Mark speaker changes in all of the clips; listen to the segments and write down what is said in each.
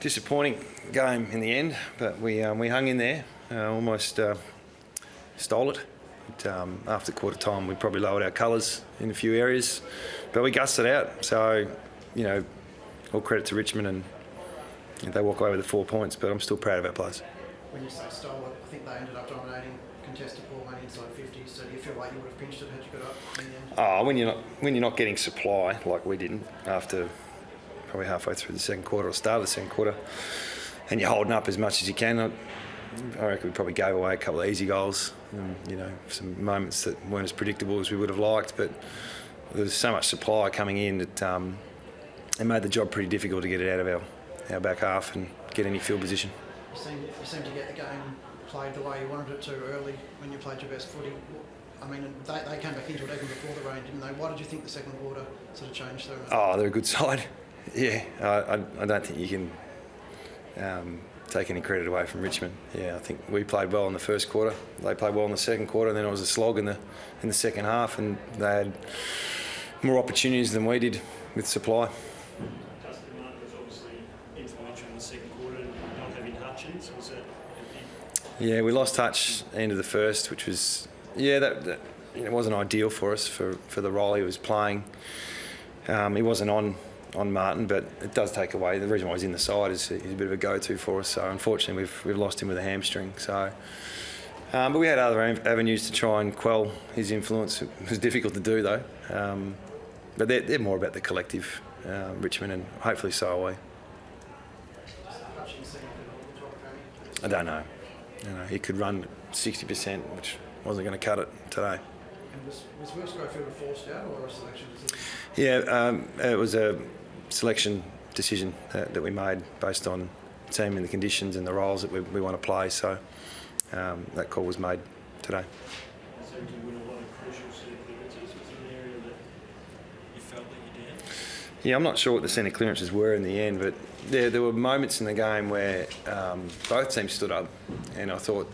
Speaker 1: Disappointing game in the end, but we hung in there, almost stole it. But, after quarter time, we probably lowered our colours in a few areas, but we gussed it out. So, all credit to Richmond, and they walk away with the 4 points. But I'm still proud of our players.
Speaker 2: When you say stole it, I think they ended up dominating contested ball, only inside 50. So do you feel like you would have pinched it had you got up in the end?
Speaker 1: When you're not getting supply like we didn't after probably halfway through the second quarter or start of the second quarter, and you're holding up as much as you can, I reckon we probably gave away a couple of easy goals. Some moments that weren't as predictable as we would have liked, but there was so much supply coming in that it made the job pretty difficult to get it out of our back half and get any field position.
Speaker 2: You seem to get the game played the way you wanted it to early when you played your best footy. I mean, they came back into it even before the rain, didn't they? Why did you think the second quarter sort of changed so much?
Speaker 1: Oh, they're a good side. Yeah, I don't think you can take any credit away from Richmond. Yeah, I think we played well in the first quarter. They played well in the second quarter, and then it was a slog in the second half, and they had more opportunities than we did with supply.
Speaker 3: Dustin Martin was obviously influential in the second quarter, not having Hutchins. Was that a big...
Speaker 1: Yeah, we lost Hutch at the end of the first, which was that wasn't ideal for us for the role he was playing. He wasn't on Martin, but it does take away. The reason why he's in the side is he's a bit of a go-to for us. So unfortunately, we've lost him with a hamstring. So, but we had other avenues to try and quell his influence. It was difficult to do though. But they're more about the collective, Richmond, and hopefully so are we. I don't know. He could run 60%, which wasn't going to cut it today.
Speaker 2: And was Will Schofield forced out or a selection decision?
Speaker 1: Yeah, it was a selection decision that we made based on the team and the conditions and the roles that we want to play. So that call was made today.
Speaker 3: So did you win a lot of crucial centre clearances? Was it an area that you felt that you did?
Speaker 1: Yeah, I'm not sure what the centre clearances were in the end, but there were moments in the game where both teams stood up, and I thought,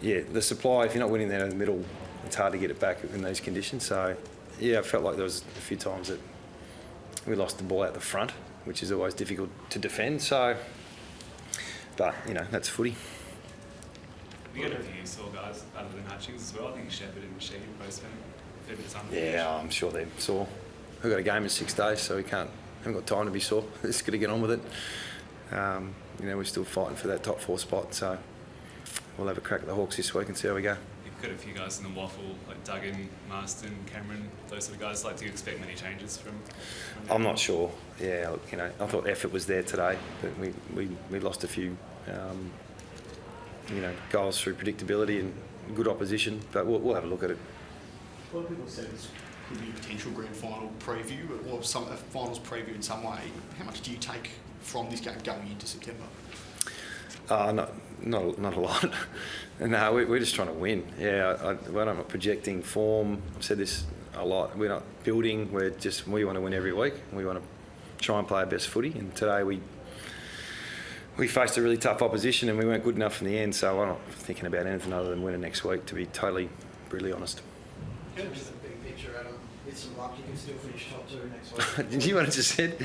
Speaker 1: the supply, if you're not winning there in the middle, it's hard to get it back in these conditions. So, I felt like there was a few times that we lost the ball out the front, which is always difficult to defend. So, but, that's footy.
Speaker 4: We got a few sore guys other than Hutchings as well. I think Shepherd and Sheehy both spent a fair bit of time.
Speaker 1: Yeah, I'm sure they're sore. We've got a game in 6 days, so haven't got time to be sore. Just got to get on with it. We're still fighting for that top 4 spot, so we'll have a crack at the Hawks this week and see how we go.
Speaker 4: You've got a few guys in the waffle, like Duggan, Marston, Cameron, those sort of guys. Like, do you expect many changes from
Speaker 1: I'm not sure. Yeah, I thought effort was there today, but we lost a few, goals through predictability and good opposition. But we'll have a look at it.
Speaker 5: A lot of people said this could be a potential grand final preview or a finals preview in some way. How much do you take from this game going into September?
Speaker 1: Not a lot. No, we're just trying to win. Yeah, we're not projecting form. I've said this a lot. We're not building. We want to win every week. We want to try and play our best footy. And today we faced a really tough opposition and we weren't good enough in the end. So I'm not thinking about anything other than winning next week, to be totally brutally honest.
Speaker 2: Just a big picture, Adam. With some luck, you can still finish top 2 next week.
Speaker 1: Did you what I just said?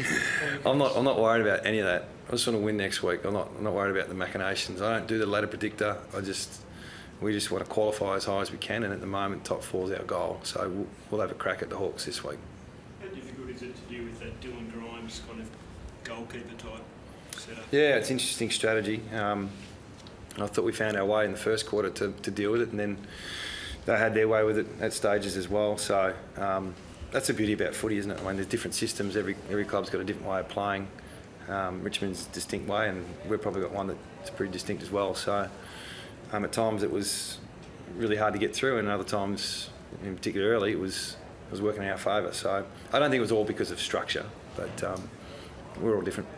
Speaker 1: I'm not worried about any of that. I just want to win next week. I'm not worried about the machinations. I don't do the ladder predictor. We just want to qualify as high as we can, and at the moment, top 4 is our goal. So we'll have a crack at the Hawks this week.
Speaker 3: How difficult is it to deal with that Dylan Grimes kind of goalkeeper type setup?
Speaker 1: Yeah, it's an interesting strategy. I thought we found our way in the first quarter to deal with it, and then they had their way with it at stages as well. So that's the beauty about footy, isn't it? I mean, there's different systems. Every club's got a different way of playing. Richmond's a distinct way, and we've probably got one that's pretty distinct as well. So at times it was really hard to get through, and other times, in particular early, it was working in our favour. So I don't think it was all because of structure, but we're all different.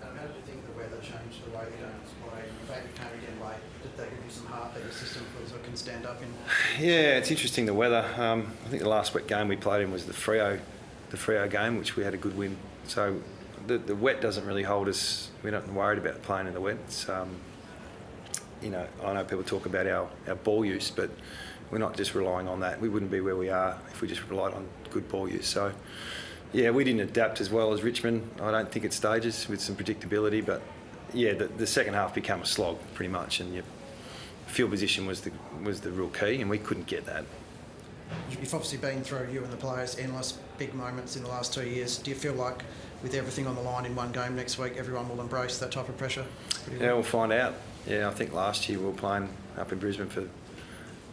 Speaker 2: How did you think the weather changed the way you don't play? The fact you came again late, did that give you some heart that your system feels like can stand up in?
Speaker 1: Yeah, it's interesting, the weather. I think the last wet game we played in was the Freo game, which we had a good win. So the wet doesn't really hold us. We're not worried about playing in the wet. It's, I know people talk about our ball use, but we're not just relying on that. We wouldn't be where we are if we just relied on good ball use. So Yeah, we didn't adapt as well as Richmond, I don't think, at stages with some predictability, but yeah, the second half became a slog pretty much, and field position was the real key, and we couldn't get that.
Speaker 2: You've obviously been through, you and the players, endless big moments in the last 2 years. Do you feel like with everything on the line in one game next week, everyone will embrace that type of pressure?
Speaker 1: Yeah, we'll find out. Yeah, I think last year we were playing up in Brisbane for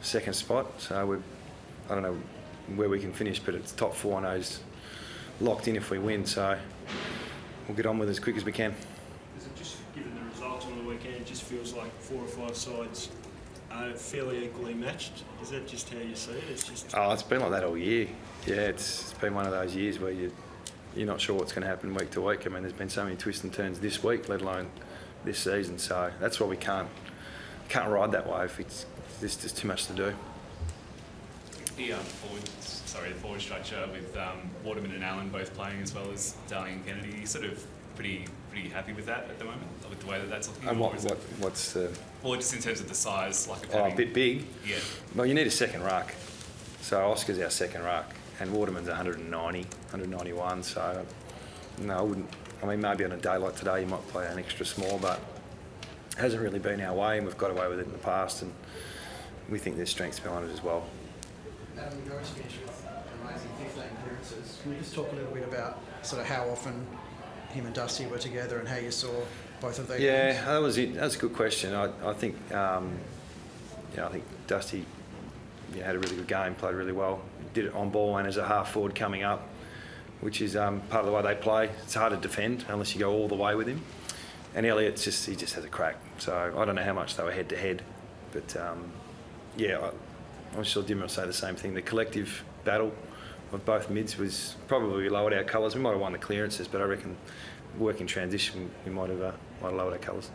Speaker 1: second spot, so I don't know where we can finish, but it's top 4 I know is locked in if we win, so we'll get on with it as quick as we can.
Speaker 3: Is it just, given the results on the weekend, it just feels like 4 or 5 sides are fairly equally matched? Is that just how you see it?
Speaker 1: It's been like that all year. Yeah, it's been one of those years where you're not sure what's going to happen week to week. I mean, there's been so many twists and turns this week, let alone this season. So that's why we can't ride that wave. There's just too much to do.
Speaker 4: The forward structure with Waterman and Allen both playing as well as Darling and Kennedy. You're sort of pretty happy with that at the moment, with the way that's looking.
Speaker 1: And what's the?
Speaker 4: Well, just in terms of the size, like
Speaker 1: a bit big.
Speaker 4: Yeah.
Speaker 1: Well, you need a second ruck. So Oscar's our second ruck, and Waterman's 191. So no, I wouldn't. I mean, maybe on a day like today, you might play an extra small, but it hasn't really been our way, and we've got away with it in the past, and we think there's strengths behind it as well.
Speaker 2: Adam, you always finished with an amazing 15 appearances. Can you just talk a little bit about sort of how often him and Dusty were together and how you saw both of these?
Speaker 1: Yeah,
Speaker 2: games?
Speaker 1: that was it. That's a good question. I think, I think Dusty had a really good game, played really well. Did it on ball and as a half forward coming up, which is part of the way they play. It's hard to defend unless you go all the way with him. And Elliott he just has a crack. So I don't know how much they were head to head, but I'm sure Dim will say the same thing. The collective battle of both mids was probably lowered our colours. We might have won the clearances, but I reckon working transition we might have lowered our colours.